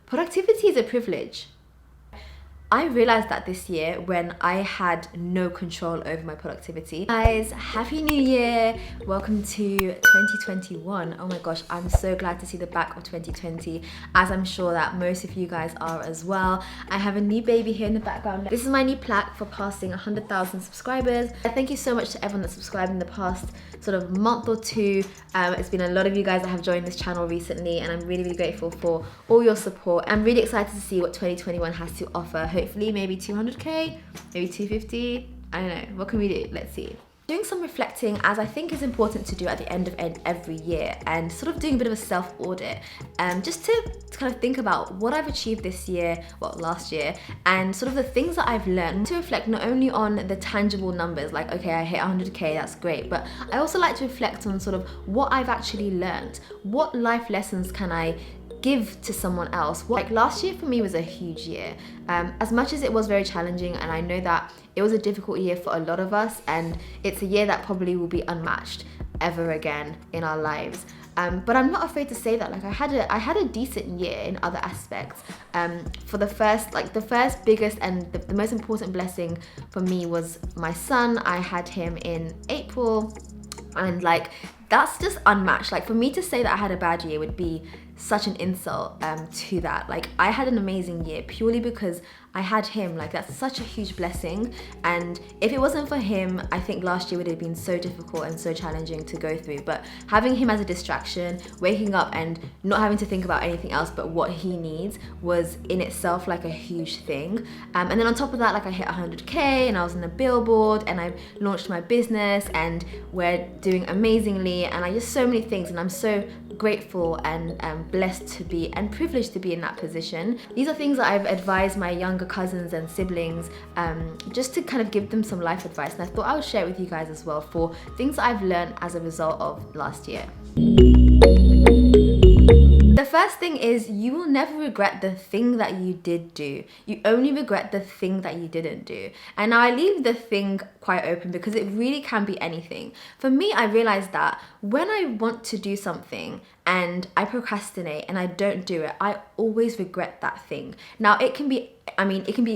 Productivity is a privilege. I realized that this year when I had no control over my productivity. Guys, happy new year. Welcome to 2021. Oh my gosh, I'm so glad to see the back of 2020, as I'm sure that most of you guys are as well. I have a new baby here in the background. This is my new plaque for passing 100,000 subscribers. Thank you so much to everyone that subscribed in the past sort of month or two. It's been a lot of you guys that have joined this channel recently, and I'm really grateful for all your support. I'm really excited to see what 2021 has to offer. Hopefully maybe 200k, maybe 250, I don't know. What can we do? Let's see. Doing some reflecting, as I think is important to do at the end of every year, and sort of doing a bit of a self-audit, just to kind of think about what I've achieved this year, well, last year, and sort of the things that I've learned, to reflect not only on the tangible numbers, like, okay, I hit 100k, that's great, but I also like to reflect on sort of what I've actually learned. What life lessons can I give to someone else? Like, last year for me was a huge year. As much as it was very challenging, and I know that it was a difficult year for a lot of us, and it's a year that probably will be unmatched ever again in our lives. But I'm not afraid to say that, like, I had a decent year in other aspects. For the first biggest and the most important blessing for me was my son. I had him in April, and like, that's just unmatched. Like, for me to say that I had a bad year would be such an insult to that. Like, I had an amazing year purely because I had him. Like, that's such a huge blessing, and if it wasn't for him, I think last year would have been so difficult and so challenging to go through. But having him as a distraction, waking up and not having to think about anything else but what he needs, was in itself like a huge thing. And then on top of that, like, I hit 100k and I was in the billboard, and I launched my business, and we're doing amazingly, and I just so many things, and I'm so grateful and blessed to be, and privileged to be in that position. These are things that I've advised my younger cousins and siblings, just to kind of give them some life advice, and I thought I would share it with you guys as well, for things that I've learned as a result of last year. The first thing is, you will never regret the thing that you did do. You only regret the thing that you didn't do. And now I leave the thing quite open because it really can be anything. For me, I realized that when I want to do something and I procrastinate and I don't do it, I always regret that thing. Now, it can be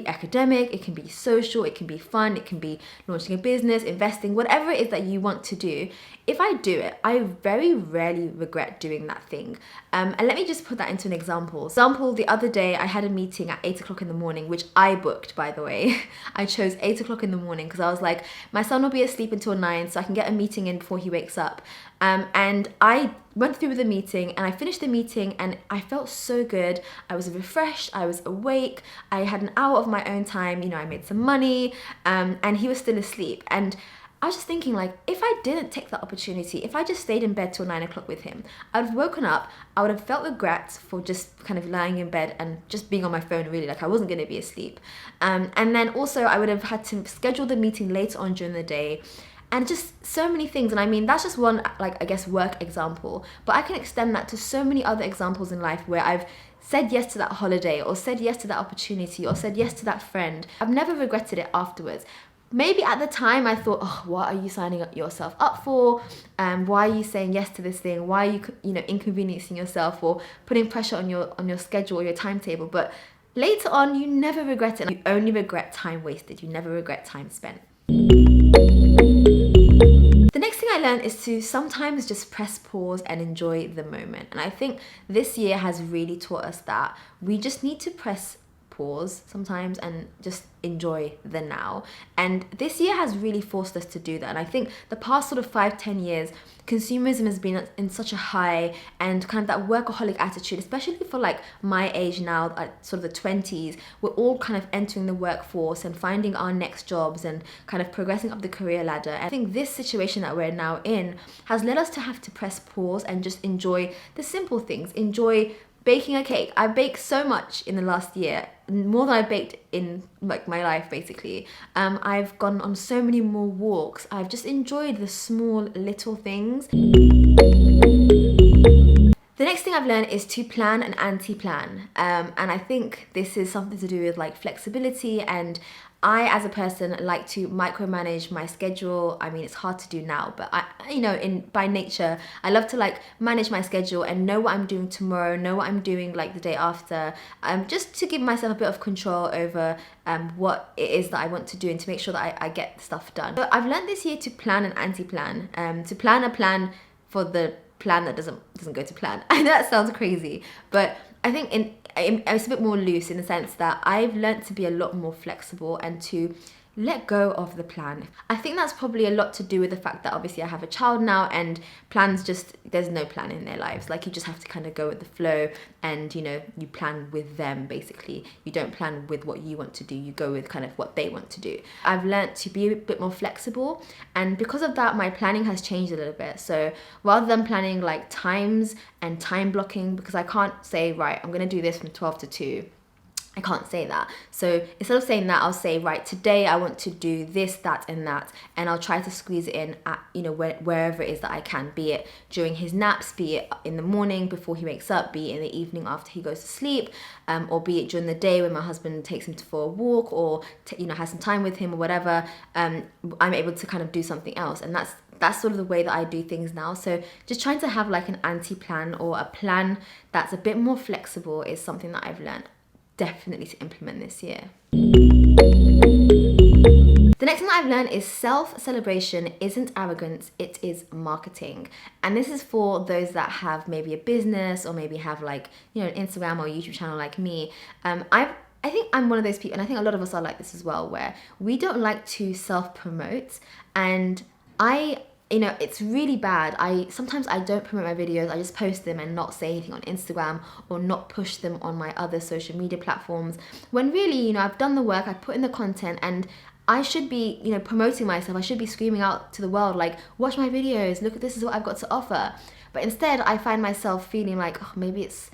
academic, it can be social, it can be fun, it can be launching a business, investing, whatever it is that you want to do. If I do it, I very rarely regret doing that thing. And let me just put that into an example. The other day I had a meeting at 8 o'clock in the morning, which I booked, by the way. I chose 8 o'clock in the morning because I was like, my son will be asleep until 9, so I can get a meeting in before he wakes up. And I went through with the meeting, and I finished the meeting, and I felt so good. I was refreshed, I was awake, I had an hour of my own time, you know, I made some money, and he was still asleep. And I was just thinking, like, if I didn't take that opportunity, if I just stayed in bed till 9 o'clock with him, I would have woken up, I would have felt regret for just kind of lying in bed and just being on my phone, really, like I wasn't going to be asleep. And then also I would have had to schedule the meeting later on during the day, and just so many things. And I mean, that's just one, like, I guess, work example, but I can extend that to so many other examples in life where I've said yes to that holiday, or said yes to that opportunity, or said yes to that friend. I've never regretted it afterwards. Maybe at the time I thought, oh, what are you signing yourself up for? Why are you saying yes to this thing? Why are you inconveniencing yourself or putting pressure on your schedule or your timetable? But later on, you never regret it. You only regret time wasted. You never regret time spent. The next thing I learned is to sometimes just press pause and enjoy the moment. And I think this year has really taught us that we just need to press pause sometimes and just enjoy the now. And this year has really forced us to do that. And I think the past sort of 5-10 years, consumerism has been in such a high, and kind of that workaholic attitude, especially for like my age now, at sort of the 20s, we're all kind of entering the workforce and finding our next jobs and kind of progressing up the career ladder. And I think this situation that we're now in has led us to have to press pause and just enjoy the simple things. Enjoy baking a cake. I baked so much in the last year, more than I baked in like my life, basically. I've gone on so many more walks. I've just enjoyed the small little things. The The next thing I've learned is to plan and anti-plan. And I think this is something to do with like flexibility, and I, as a person, like to micromanage my schedule. I mean, it's hard to do now, but by nature, I love to like manage my schedule and know what I'm doing tomorrow, know what I'm doing like the day after, just to give myself a bit of control over what it is that I want to do and to make sure that I get stuff done. So I've learned this year to plan and anti-plan, to plan a plan for the plan that doesn't go to plan. I know that sounds crazy, but I think it's a bit more loose in the sense that I've learned to be a lot more flexible and to let go of the plan. I think that's probably a lot to do with the fact that obviously I have a child now, and plans there's no plan in their lives. Like, you just have to kind of go with the flow, and you plan with them basically. You don't plan with what you want to do, you go with kind of what they want to do. I've learned to be a bit more flexible, and because of that my planning has changed a little bit. So rather than planning like times and time blocking, because I can't say, right, I'm gonna do this from 12 to 2, I can't say that. So instead of saying that, I'll say, right, today I want to do this, that, and that, and I'll try to squeeze it in at, wherever it is that I can, be it during his naps, be it in the morning before he wakes up, be it in the evening after he goes to sleep, or be it during the day when my husband takes him for a walk, or has some time with him or whatever. I'm able to kind of do something else, and that's sort of the way that I do things now. So just trying to have like an anti-plan or a plan that's a bit more flexible is something that I've learned definitely to implement this year. The next thing that I've learned is self-celebration isn't arrogance, it is marketing. And this is for those that have maybe a business, or maybe have like, an Instagram or YouTube channel like me. I think I'm one of those people, and I think a lot of us are like this as well, where we don't like to self-promote, and it's really bad. Sometimes I don't promote my videos, I just post them and not say anything on Instagram, or not push them on my other social media platforms, when really, I've done the work, I've put in the content, and I should be, promoting myself. I should be screaming out to the world, like, watch my videos, look, this is what I've got to offer. But instead I find myself feeling like, oh, maybe it's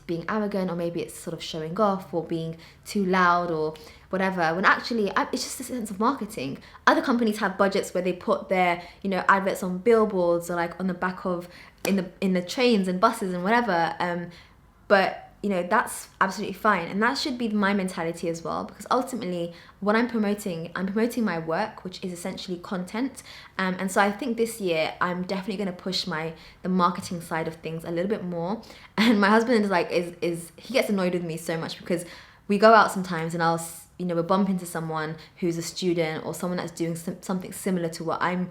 being arrogant, or maybe it's sort of showing off, or being too loud, or whatever, when actually it's just a sense of marketing. Other companies have budgets where they put their adverts on billboards, or like on the back of in the trains and buses and whatever, but that's absolutely fine, and that should be my mentality as well, because ultimately what I'm promoting my work, which is essentially content, and so I think this year I'm definitely going to push the marketing side of things a little bit more. And my husband is like he gets annoyed with me so much, because we go out sometimes and we'll bump into someone who's a student, or someone that's doing something similar to what I'm,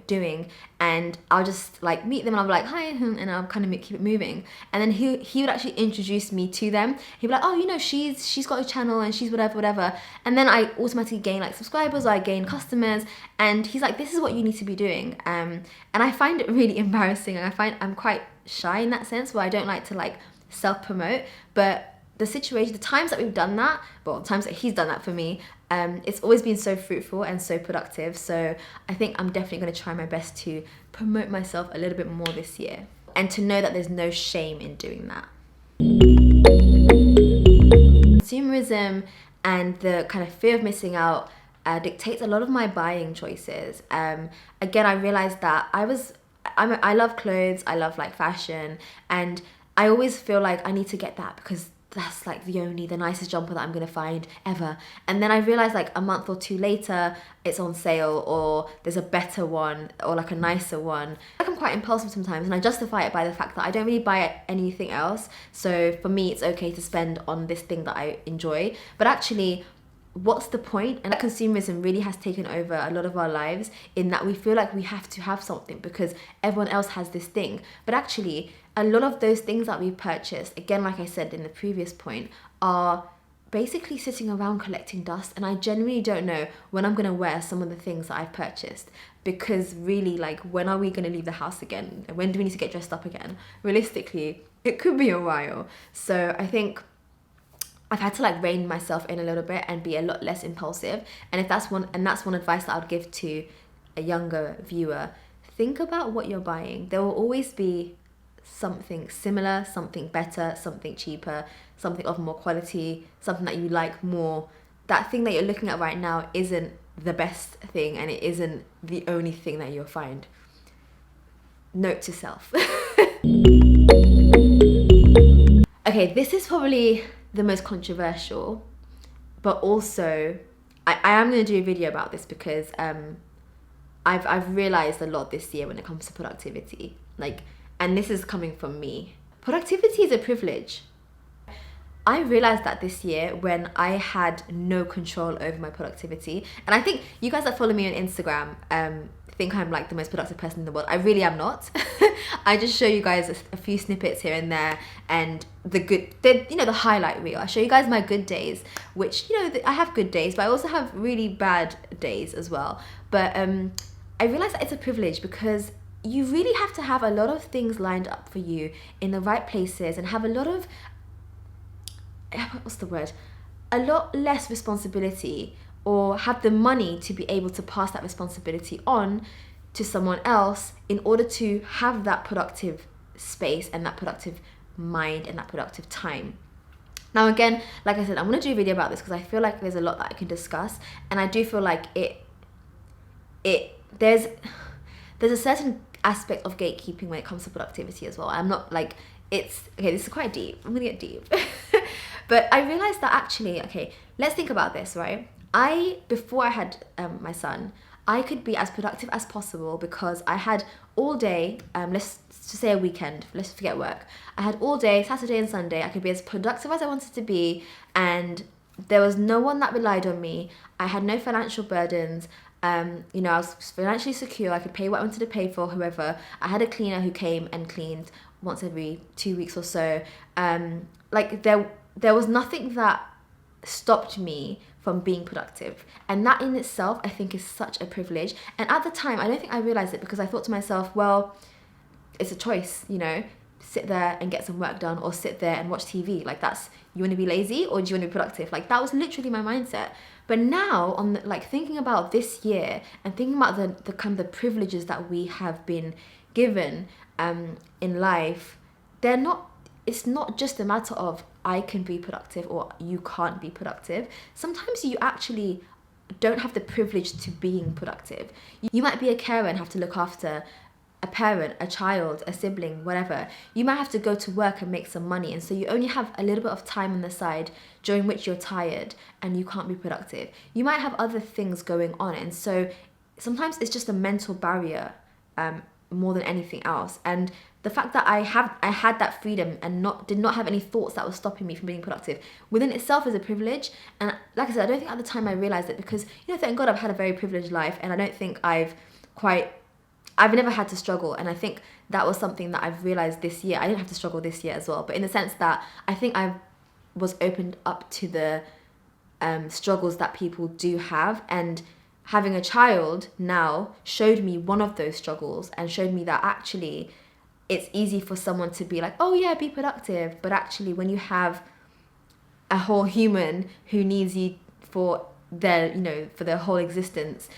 doing, and I'll just like meet them, and I'll be like, hi, and I'll kind of keep it moving. And then he would actually introduce me to them. He'd be like, oh, she's got a channel, and she's whatever. And then I automatically gain like subscribers, or I gain customers, and he's like, this is what you need to be doing. And I find it really embarrassing, and I find I'm quite shy in that sense, where I don't like to like self-promote, but the times that we've done that, well, the times that he's done that for me, it's always been so fruitful and so productive. So I think I'm definitely going to try my best to promote myself a little bit more this year, and to know that there's no shame in doing that. Consumerism and the kind of fear of missing out dictates a lot of my buying choices. Again, I realized that I love clothes, I love like fashion, and I always feel like I need to get that because that's like the nicest jumper that I'm gonna find ever. And then I realized like a month or two later it's on sale, or there's a better one, or like a nicer one. Like, I'm quite impulsive sometimes, and I justify it by the fact that I don't really buy anything else, so for me it's okay to spend on this thing that I enjoy. But actually, what's the point? And that consumerism really has taken over a lot of our lives, in that we feel like we have to have something because everyone else has this thing. But actually, a lot of those things that we purchased, again, like I said in the previous point, are basically sitting around collecting dust, and I genuinely don't know when I'm gonna wear some of the things that I've purchased, because really, like, when are we gonna leave the house again? When do we need to get dressed up again? Realistically, it could be a while. So I think I've had to like rein myself in a little bit and be a lot less impulsive. And that's one advice that I would give to a younger viewer. Think about what you're buying. There will always be something similar, something better, something cheaper, something of more quality, something that you like more. That thing that you're looking at right now isn't the best thing, and it isn't the only thing that you'll find. Note to self. Okay, this is probably the most controversial, but also I am going to do a video about this because I've realized a lot this year when it comes to productivity. Like, and this is coming from me. Productivity is a privilege. I realized that this year when I had no control over my productivity. And I think you guys that follow me on Instagram think I'm like the most productive person in the world. I really am not. I just show you guys a few snippets here and there, and the highlight reel. I show you guys my good days, which, I have good days, but I also have really bad days as well. But I realized that it's a privilege because you really have to have a lot of things lined up for you in the right places and have a lot of, a lot less responsibility, or have the money to be able to pass that responsibility on to someone else in order to have that productive space and that productive mind and that productive time. Now again, like I said, I'm going to do a video about this because I feel like there's a lot that I can discuss, and I do feel like there's a certain aspect of gatekeeping when it comes to productivity as well. I'm not like, this is quite deep. I'm gonna get deep. But I realized that actually, okay, let's think about this, right? Before I had my son, I could be as productive as possible because I had all day, let's just say a weekend, let's forget work. I had all day, Saturday and Sunday, I could be as productive as I wanted to be, and there was no one that relied on me. I had no financial burdens. I was financially secure. I could pay what I wanted to pay for whoever. I had a cleaner who came and cleaned once every 2 weeks or so. There was nothing that stopped me from being productive, and that in itself I think is such a privilege. And at the time I don't think I realized it because I thought to myself, well, it's a choice, sit there and get some work done, or sit there and watch TV. Like, you want to be lazy or do you want to be productive? Like, that was literally my mindset. But now, thinking about this year and thinking about the kind of the privileges that we have been given in life, it's not just a matter of I can be productive or you can't be productive. Sometimes you actually don't have the privilege to being productive. You might be a carer and have to look after a parent, a child, a sibling, whatever. You might have to go to work and make some money, and so you only have a little bit of time on the side during which you're tired and you can't be productive. You might have other things going on, and so sometimes it's just a mental barrier more than anything else. And the fact that I had that freedom and did not have any thoughts that were stopping me from being productive within itself is a privilege. And like I said, I don't think at the time I realized it because, thank God I've had a very privileged life, and I don't think I've never had to struggle. And I think that was something that I've realized this year. I didn't have to struggle this year as well, but in the sense that I think I was opened up to the struggles that people do have, and having a child now showed me one of those struggles and showed me that actually it's easy for someone to be like, oh yeah, be productive, but actually when you have a whole human who needs you for their whole existence,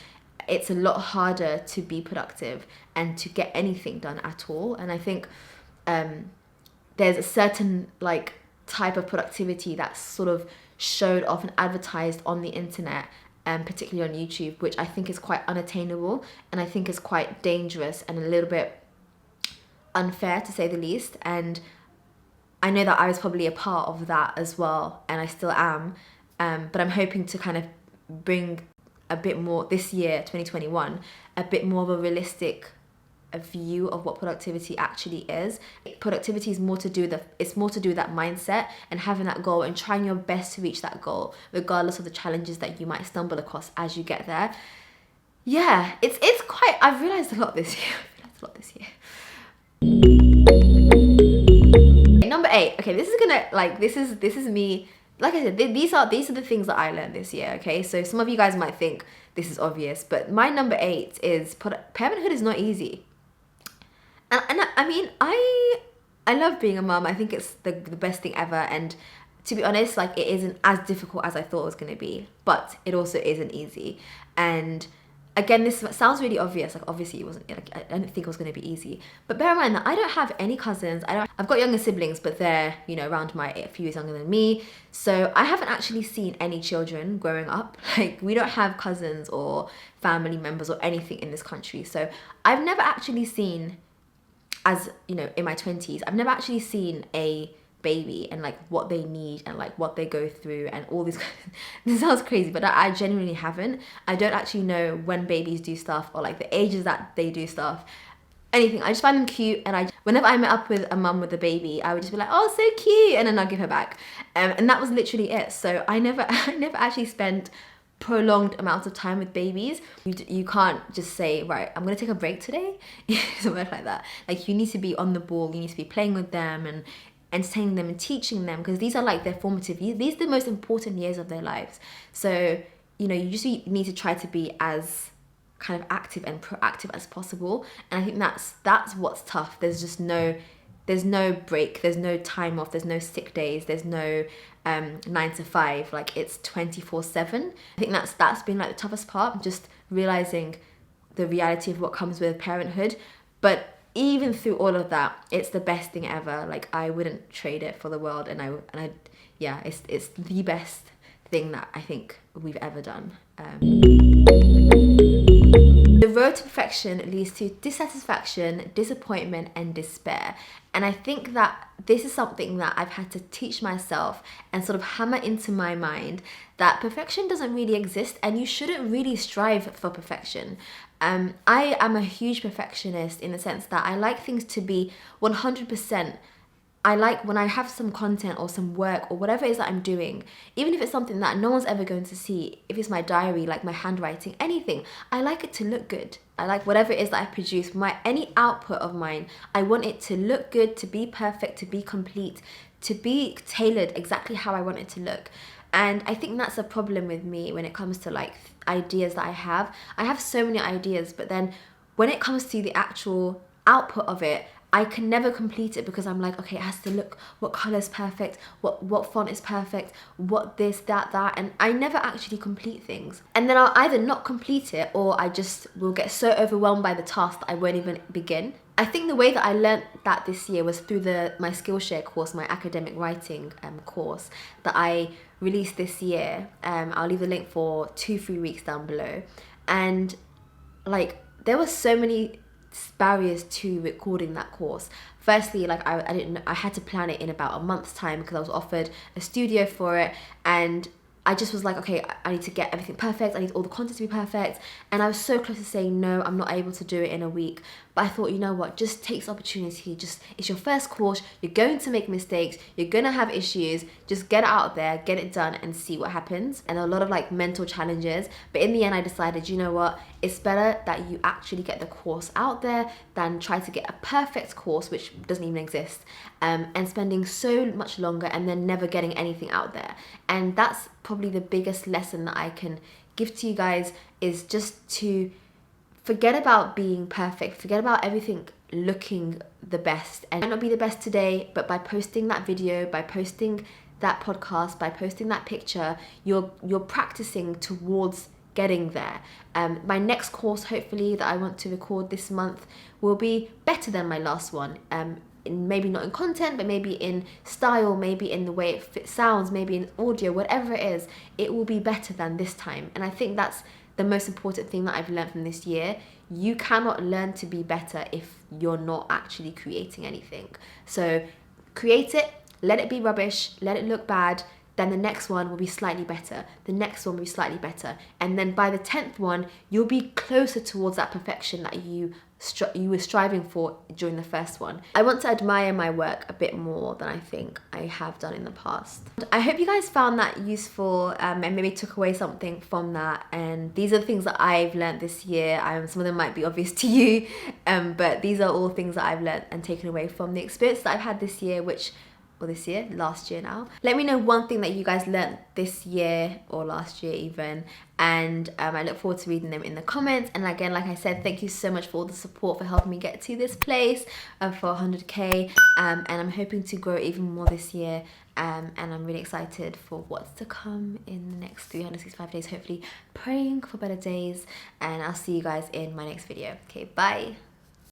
it's a lot harder to be productive and to get anything done at all. And I think there's a certain type of productivity that's sort of showed off and advertised on the internet, particularly on YouTube, which I think is quite unattainable, and I think is quite dangerous and a little bit unfair, to say the least. And I know that I was probably a part of that as well, and I still am, but I'm hoping to kind of bring a bit more this year, 2021, a bit more of a realistic view of what productivity actually is. Productivity is more to do with that mindset and having that goal and trying your best to reach that goal, regardless of the challenges that you might stumble across as you get there. Yeah, it's quite, I've realized a lot this year. Number 8. Okay, this is me. Like I said, these are the things that I learned this year, okay? So some of you guys might think this is obvious, but my number 8 is parenthood is not easy. And I mean, I love being a mum. I think it's the best thing ever. And to be honest, it isn't as difficult as I thought it was going to be, but it also isn't easy. And again, this sounds really obvious. Obviously it wasn't, I don't think it was going to be easy. But bear in mind that I don't have any cousins. I've got younger siblings, but they're, around a few years younger than me. So I haven't actually seen any children growing up. We don't have cousins or family members or anything in this country. So I've never actually seen, in my 20s, I've never actually seen a baby and like what they need and like what they go through and all this. This sounds crazy, but I genuinely haven't. I don't actually know when babies do stuff or like the ages that they do stuff, anything. I just find them cute, and whenever I met up with a mum with a baby, I would just be like, oh, so cute, and then I'll give her back, and that was literally it. So I never actually spent prolonged amounts of time with babies. You can't just say, right, I'm gonna take a break today. It doesn't work like that. Like, you need to be on the ball, you need to be playing with them and entertaining them and teaching them, because these are like their formative years. These are the most important years of their lives. So, you know, you just need to try to be as kind of active and proactive as possible. And I think that's what's tough. There's no break, there's no time off, there's no sick days, there's no 9 to 5, like it's 24/7. I think that's been like the toughest part, just realizing the reality of what comes with parenthood. But even through all of that, it's the best thing ever. Like, I wouldn't trade it for the world, and I yeah, it's the best thing that I think we've ever done. The road to perfection leads to dissatisfaction, disappointment, and despair. And I think that this is something that I've had to teach myself and sort of hammer into my mind, that perfection doesn't really exist and you shouldn't really strive for perfection. I am a huge perfectionist in the sense that I like things to be 100%. I like when I have some content or some work or whatever it is that I'm doing, even if it's something that no one's ever going to see, if it's my diary, like my handwriting, anything, I like it to look good. I like whatever it is that I produce, any output of mine, I want it to look good, to be perfect, to be complete, to be tailored exactly how I want it to look. And I think that's a problem with me when it comes to like ideas that I have. I have so many ideas, but then when it comes to the actual output of it, I can never complete it, because I'm like, okay, it has to look, what color is perfect, what font is perfect, what this, that, and I never actually complete things. And then I'll either not complete it, or I just will get so overwhelmed by the task that I won't even begin. I think the way that I learned that this year was through my Skillshare course, my academic writing course that I released this year. I'll leave the link for 2 free weeks down below. And like, there were so many barriers to recording that course. Firstly, like I had to plan it in about a month's time, because I was offered a studio for it, and I just was like, okay, I need to get everything perfect, I need all the content to be perfect, and I was so close to saying no, I'm not able to do it in a week. But I thought, you know what, just take the opportunity, it's your first course, you're going to make mistakes, you're gonna have issues, just get it out there, get it done and see what happens. And a lot of like mental challenges, but in the end I decided, you know what, it's better that you actually get the course out there than try to get a perfect course, which doesn't even exist, and spending so much longer and then never getting anything out there. And that's probably the biggest lesson that I can give to you guys, is just to forget about being perfect, forget about everything looking the best. And it might not be the best today, but by posting that video, by posting that podcast, by posting that picture, you're practicing towards getting there. My next course, hopefully, that I want to record this month will be better than my last one. Maybe not in content, but maybe in style, maybe in the way it sounds, maybe in audio, whatever it is, it will be better than this time. And I think that's the most important thing that I've learned from this year. You cannot learn to be better if you're not actually creating anything. So create it, let it be rubbish, let it look bad, then the next one will be slightly better, the next one will be slightly better, and then by the 10th one, you'll be closer towards that perfection that you were striving for during the first one. I want to admire my work a bit more than I think I have done in the past. I hope you guys found that useful, and maybe took away something from that. And these are the things that I've learned this year. Some of them might be obvious to you, but these are all things that I've learned and taken away from the experience that I've had this year, last year now. Let me know one thing that you guys learned this year or last year even, and I look forward to reading them in the comments. And again, like I said, thank you so much for all the support, for helping me get to this place for 100k, and I'm hoping to grow even more this year, and I'm really excited for what's to come in the next 365 days, hopefully praying for better days. And I'll see you guys in my next video. Okay, bye.